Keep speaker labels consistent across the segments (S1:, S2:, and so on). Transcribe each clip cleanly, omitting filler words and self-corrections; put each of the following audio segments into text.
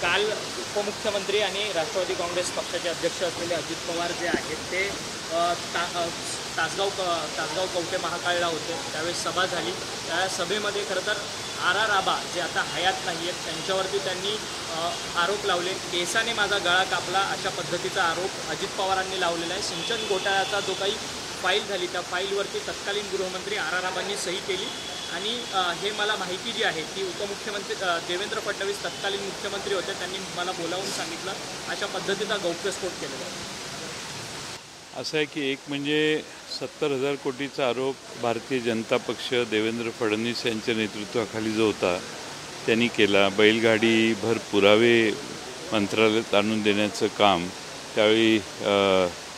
S1: काल उपमुख्यमंत्री आणि राष्ट्रवादी काँग्रेस पक्षाचे अध्यक्ष असलेले अजित पवार जे आहेत ते तासगाव कवठे महाकाळला होते. त्यावेळेस सभा झाली. त्या सभेमध्ये खरं तर आबा जे आता हयात नाही आहेत त्यांच्यावरती त्यांनी आरोप लावले. केसाने माझा गळा कापला अशा पद्धतीचा आरोप अजित पवारांनी लावलेला आहे. सिंचन घोटाळ्याचा जो काही फाईल झाली त्या फाईलवरती तत्कालीन गृहमंत्री आबांनी सही केली आणि हे मला माहिती जी आहे ती उपमुख्यमंत्री देवेंद्र फडणवीस तत्कालीन मुख्यमंत्री होते त्यांनी मला बोलावून सांगितलं. अशा पद्धतीचा गौप्यस्फोट केलेला आहे.
S2: असं आहे की एक म्हणजे 70,000 कोटीचा आरोप भारतीय जनता पक्ष देवेंद्र फडणवीस यांच्या नेतृत्वाखाली जो होता त्यांनी केला. बैलगाडीभर पुरावे मंत्रालयात आणून देण्याचं काम त्यावेळी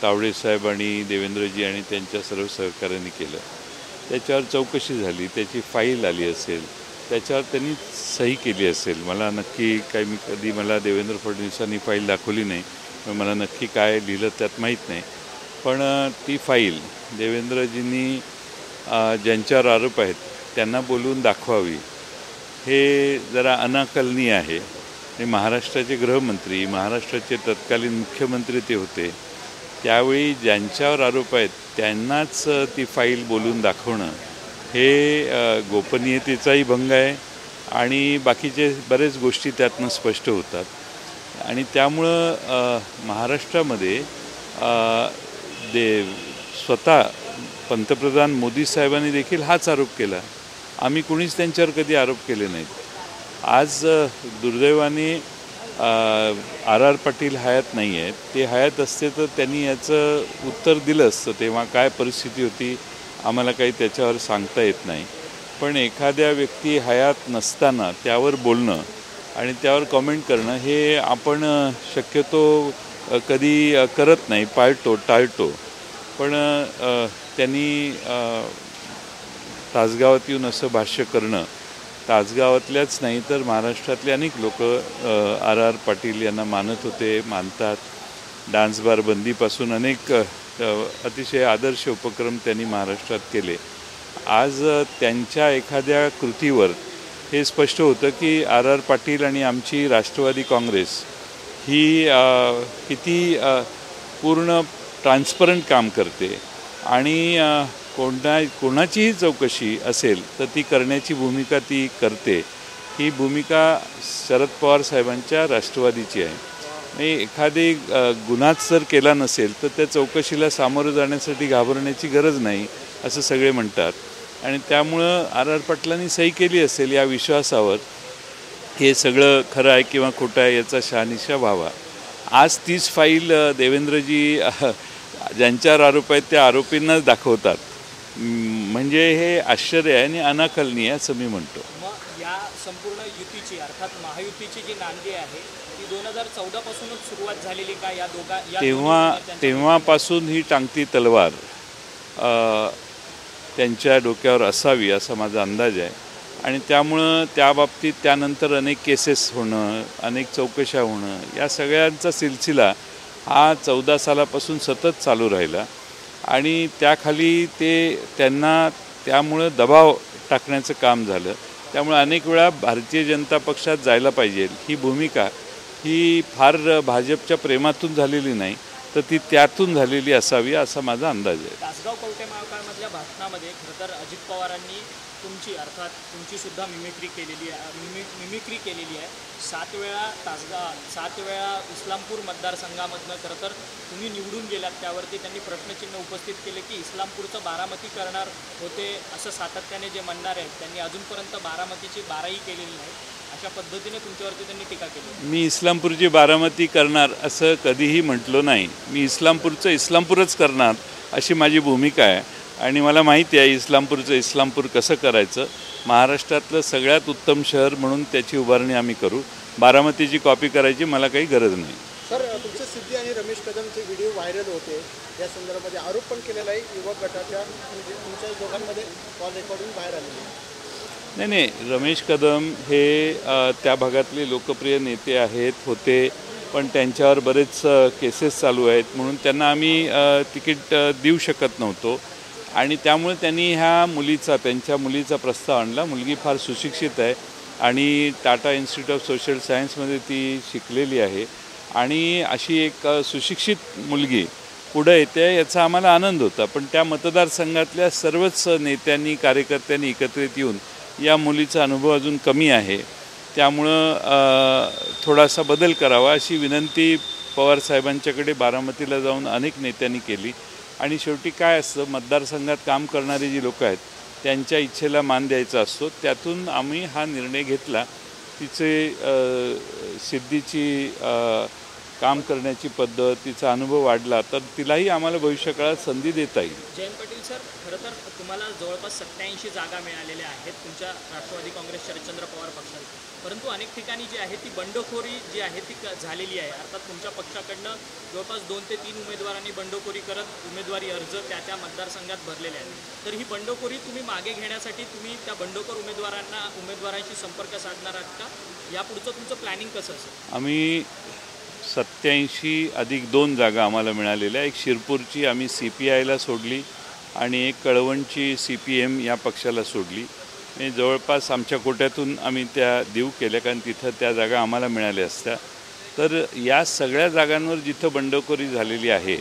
S2: तावडे साहेब आणि देवेंद्रजी आणि त्यांच्या सर्व सहकार्यांनी केलं. त्याच्यावर चौकशी झाली, त्याची फाईल आली असेल, त्याच्यावर त्यांनी सही केली असेल. मला नक्की कधी मला देवेंद्र फडणवीसांनी फाईल दाखवली नाही, मला नक्की काय लिहिलं त्यात माहीत नाही. पण ती फाईल देवेंद्रजींनी ज्यांच्यावर आरोप आहेत त्यांना बोलवून दाखवावी हे जरा अनाकलनीय आहे. आणि महाराष्ट्राचे गृहमंत्री, महाराष्ट्राचे तत्कालीन मुख्यमंत्री ते होते, त्यावेळी ज्यांच्यावर आरोप आहेत त्यांनाच ती फाईल बोलून दाखवणं हे गोपनीयतेचाही भंग आहे आणि बाकीचे बरेच गोष्टी त्यातनं स्पष्ट होतात. आणि त्यामुळं महाराष्ट्रामध्ये स्वतः पंतप्रधान मोदी साहेबांनी देखील हाच आरोप केला. आम्ही कुणीच त्यांच्यावर कधी आरोप केले नाहीत. आज दुर्दैवाने पाटील हयात नाही आहेत. ते हयात असते तर त्यांनी याचं उत्तर दिलं असतं. तेव्हा काय परिस्थिती होती आम्हाला काही त्याच्यावर सांगता येत नाही. पण एखाद्या व्यक्ती हयात नसताना त्यावर बोलणं आणि त्यावर कमेंट करणं हे आपण शक्यतो कधी करत नाही, टाळतो. पण त्यांनी तासगावात येऊन असं भाष्य करणं, तासगावातल्याच नाही तर महाराष्ट्रातले अनेक लोक पाटील यांना मानत होते, मानतात. डान्स बार बंदीपासून अनेक अतिशय आदर्श उपक्रम त्यांनी महाराष्ट्रात केले. आज त्यांच्या एखाद्या कृतीवर हे स्पष्ट होतं की पाटील आणि आमची राष्ट्रवादी काँग्रेस ही किती पूर्ण ट्रान्सपरंट काम करते आणि कोणाचीही चौकशी असेल तर ती करण्याची भूमिका ती करते. ही भूमिका शरद पवार साहेबांच्या राष्ट्रवादीची आहे. आणि एखादी गुन्हाच जर केला नसेल तर त्या चौकशीला सामोरं जाण्यासाठी घाबरण्याची गरज नाही असं सगळे म्हणतात. आणि त्यामुळं पाटलांनी सही केली असेल या विश्वासावर हे सगळं खरं आहे किंवा खोटं आहे याचा शहानिशा व्हावा. आज तीच फाईल देवेंद्रजी ज्यांच्यावर आरोप आहेत त्या आरोपींनाच दाखवतात. म्हणजे हे आश्चर्य आहे आणि अनाकलनीय असं मी म्हणतो.
S1: मग या संपूर्ण युतीची अर्थात महायुतीची जी नांदी आहे ती 2014 पासूनच सुरुवात झालेली का? या
S2: तेव्हापासून ही टांगती तलवार त्यांच्या डोक्यावर असावी असा माझा अंदाज आहे. आणि त्यामुळं त्या बाबतीत त्यानंतर अनेक केसेस होणं, अनेक चौकशा होणं, या सगळ्यांचा सिलसिला हा 14 सालापासून सतत चालू राहिला. आणि त्याखाली त्यांना त्यामुळं दबाव टाकण्याचं काम झालं. त्यामुळे अनेक वेळा भारतीय जनता पक्षात जायला पाहिजे ही भूमिका ही फार भाजपच्या प्रेमातून झालेली नाही तर ती त्यातून झालेली असावी असा माझा अंदाज आहे.
S1: तासगाव कवठे महाकाळमधल्या भाषणामध्ये खरं तर अजित पवारांनी तुमची सुद्धा मिमिक्री केलेली आहे. 7 वेळा इस्लामपूर मतदारसंघामधनं खरं तर तुम्ही निवडून गेलात. त्यावरती त्यांनी प्रश्नचिन्ह उपस्थित केले की इस्लामपूरचं बारामती करणार होते असं सातत्याने जे म्हणणार आहेत त्यांनी अजूनपर्यंत बारामतीची 12ही केलेली नाही. अशा पद्धतीने तुमच्यावरती त्यांनी टीका केली.
S2: मी इस्लामपूरची बारामती करणार असं कधीही म्हटलो नाही. मी इस्लामपूरच करणार अशी माझी भूमिका आहे. आणि मला माहिती आहे इस्लामपूर कसं करायचं. महाराष्ट्रातलं सगळ्यात उत्तम शहर म्हणून त्याची उभारणी आम्ही करू. बारामतीची कॉपी करायची मला काही गरज नाही.
S3: सर, तुमचे सिद्धी आणि रमेश कदमचे व्हिडिओ व्हायरल होते. या संदर्भामध्ये आरोप पण केलेला आहे युवक गटाच्या, म्हणजे तुमच्या दोघांमध्ये कॉल रेकॉर्डिंग बाहेर आलेली
S2: नाही. रमेश कदम हे त्या भागातले लोकप्रिय नेते होते. पण त्यांच्यावर बरेच केसेस चालू आहेत म्हणून त्यांना आम्ही तिकीट देऊ शकत नव्हतो. आणि त्यामुळे त्यांनी त्यांच्या मुलीचा प्रस्ताव आणला. मुलगी फार सुशिक्षित आहे आणि टाटा इन्स्टिट्यूट ऑफ सोशल सायन्समध्ये ती शिकलेली आहे आणि अशी एक सुशिक्षित मुलगी पुढे येते याचा आम्हाला आनंद होता. पण त्या मतदारसंघातल्या सर्वच नेत्यांनी कार्यकर्त्यांनी एकत्रित येऊन या मुलीचा अनुभव अजून कमी आहे, त्यामुळं थोडासा बदल करावा अशी विनंती पवारसाहेबांच्याकडे बारामतीला जाऊन अनेक नेत्यांनी केली. आणि शेवटी काय असतं, मतदारसंघात काम करणारी जी लोकं आहेत त्यांच्या इच्छेला मान द्यायचा असतो. त्यातून आम्ही हा निर्णय घेतला. तिचे सिद्धीची काम करण्याची पद्धत, तिचा अनुभव वाढला तर तिलाही आम्हाला भविष्यकाळात संधी देता येईल.
S1: जयंत पाटील सर, खरं तर तुम्हाला जवळपास 87 जागा मिळालेल्या आहेत तुमच्या राष्ट्रवादी काँग्रेस शरदचंद्र पवार पक्षाला, परंतु अनेक ठिकाणी जी आहे ती बंडखोरी जी आहे ती झालेली आहे. अर्थात तुमच्या पक्षाकडनं जवळपास 2 ते 3 उमेदवारांनी बंडखोरी करत उमेदवारी अर्ज त्या मतदारसंघात भरलेले आहेत. तर ही बंडखोरी तुम्ही मागे घेण्यासाठी तुम्ही त्या बंडखोर उमेदवारांशी संपर्क साधणार आहात का? यापुढचं तुमचं प्लॅनिंग कसं असेल?
S2: आम्ही 87+2 जागा आम्हाला मिळालेल्या. एक शिरपूरची आम्ही CPIला सोडली आणि एक कळवणची CPM या पक्षाला सोडली. जवळपास आमच्या कोट्यातून आम्ही त्या देऊ केल्या, कारण तिथं त्या जागा आम्हाला मिळाल्या असत्या. तर या सगळ्या जागांवर जिथं बंडखोरी झालेली आहे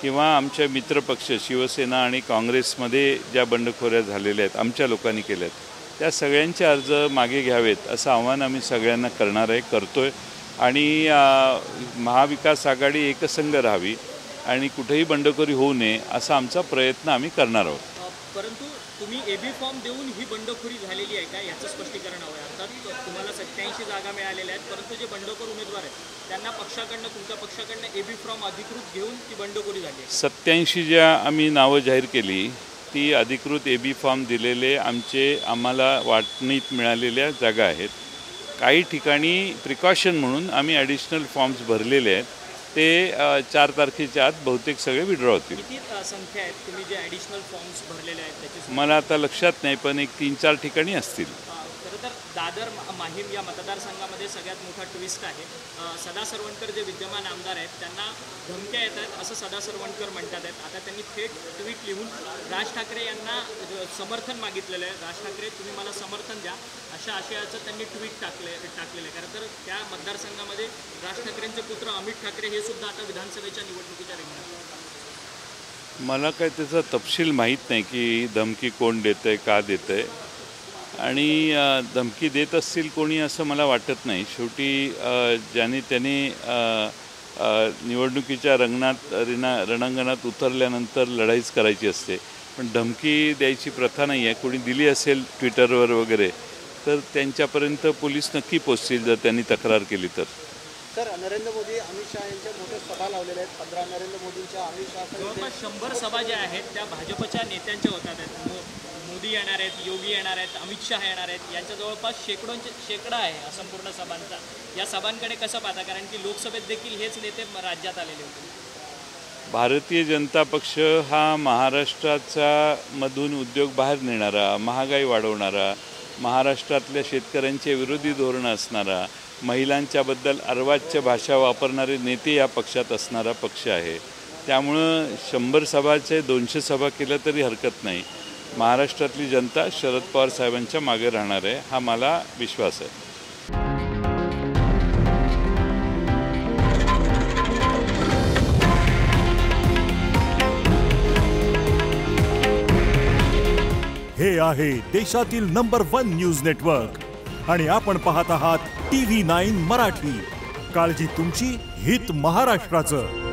S2: किंवा आमच्या मित्रपक्ष शिवसेना आणि काँग्रेसमध्ये ज्या बंडखोऱ्या झालेल्या आहेत आमच्या लोकांनी केल्यात, त्या सगळ्यांचे अर्ज मागे घ्यावेत असं आव्हान आम्ही सगळ्यांना करतो आहे. आणि महाविकास आघाडी एकसंघ राहावी आणि कुठेही बंडखोरी होऊ नये असा आमचा प्रयत्न आम्ही करणार आहोत.
S1: परंतु तुम्ही AB फॉर्म देऊन ही बंडखोरी झालेली आहे का याचं स्पष्टीकरण हवं आहे. अर्थात तुम्हाला 87 जागा मिळालेल्या आहेत, परंतु जे बंडखोर उमेदवार आहेत त्यांना तुमच्या पक्षाकडनं AB फॉर्म अधिकृत घेऊन ती बंडखोरी झाली आहे.
S2: 87 ज्या आम्ही नावं जाहीर केली ती अधिकृत AB फॉर्म दिलेले आम्हाला वाटणीत मिळालेल्या जागा आहेत. काही ठिकाणी प्रिकॉशन म्हणून आम्ही ॲडिशनल फॉर्म्स भरलेले आहेत, ते 4 तारखेच्या आत बहुतेक सगळे विड्रॉ होतील.
S1: किती संख्या आहेत तुम्ही जे ॲडिशनल फॉर्म्स भरलेले आहेत त्याची?
S2: मला आता लक्षात नाही, पण एक 3-4 ठिकाणी असतील.
S1: खरं तर दादर माहीम या मतदारसंघामध्ये सगळ्यात मोठा ट्विस्ट आहे. सदा सरवणकर जे विद्यमान आमदार आहेत त्यांना धमक्या येत आहेत असं सदा सरवणकर म्हणतात आहेत. आता त्यांनी थेट ट्विट लिहून राज ठाकरे यांना समर्थन मागितलेलं आहे. राज ठाकरे तुम्ही मला समर्थन द्या अशा आशयाचं त्यांनी ट्विट टाकलेलं आहे. खरं तर त्या मतदारसंघामध्ये राज ठाकरेंचे पुत्र अमित ठाकरे हे सुद्धा आता विधानसभेच्या निवडणुकीच्या रिंगणात.
S2: मला काय त्याचा तपशील माहीत नाही की धमकी कोण देतं आहे, का देतं आहे, आणि धमकी देत असतील कोणी असं मला वाटत नाही. शेवटी त्यांनी निवडणुकीच्या रणांगणात उतरल्यानंतर लढाईच करायची असते, पण धमकी द्यायची प्रथा नाही आहे. कोणी दिली असेल ट्विटरवर वगैरे तर त्यांच्यापर्यंत पोलीस नक्की पोचतील जर त्यांनी तक्रार केली तर.
S3: सर, नरेंद्र मोदी अमित शहा यांच्या मोठ्या सभा लावलेल्या आहेत. 15 नरेंद्र मोदींच्या अमित शहा
S1: जवळपास 100 सभा ज्या आहेत त्या भाजपच्या नेत्यांच्या होतात आहेत. मोदी येणार आहेत, योगी येणार आहेत, अमित शहा येणार आहेत, यांच्या जवळपास शेकडा आहे संपूर्ण सभांचा. या सभांकडे कसं पाहता, कारण की लोकसभेत देखील हेच नेते राज्यात आलेले होते.
S2: भारतीय जनता पक्ष हा महाराष्ट्राच्या मधून उद्योग बाहेर नेणारा, महागाई वाढवणारा, महाराष्ट्रातल्या शेतकऱ्यांचे विरोधी धोरणं असणारा, महिलांच्याबद्दल अर्वाच्य भाषा वापरणारे नेते या पक्षात असणारा पक्ष आहे. त्यामुळं 100 सभाचे 200 सभा केल्या तरी हरकत नाही. महाराष्ट्रातली जनता शरद पवार साहेबांच्या मागे राहणार आहे हा मला विश्वास आहे.
S4: हे आहे देशातील नंबर 1 न्यूज नेटवर्क आणि आपण पाहत आहात TV9 मराठी. काळजी तुमची, हित महाराष्ट्राचं.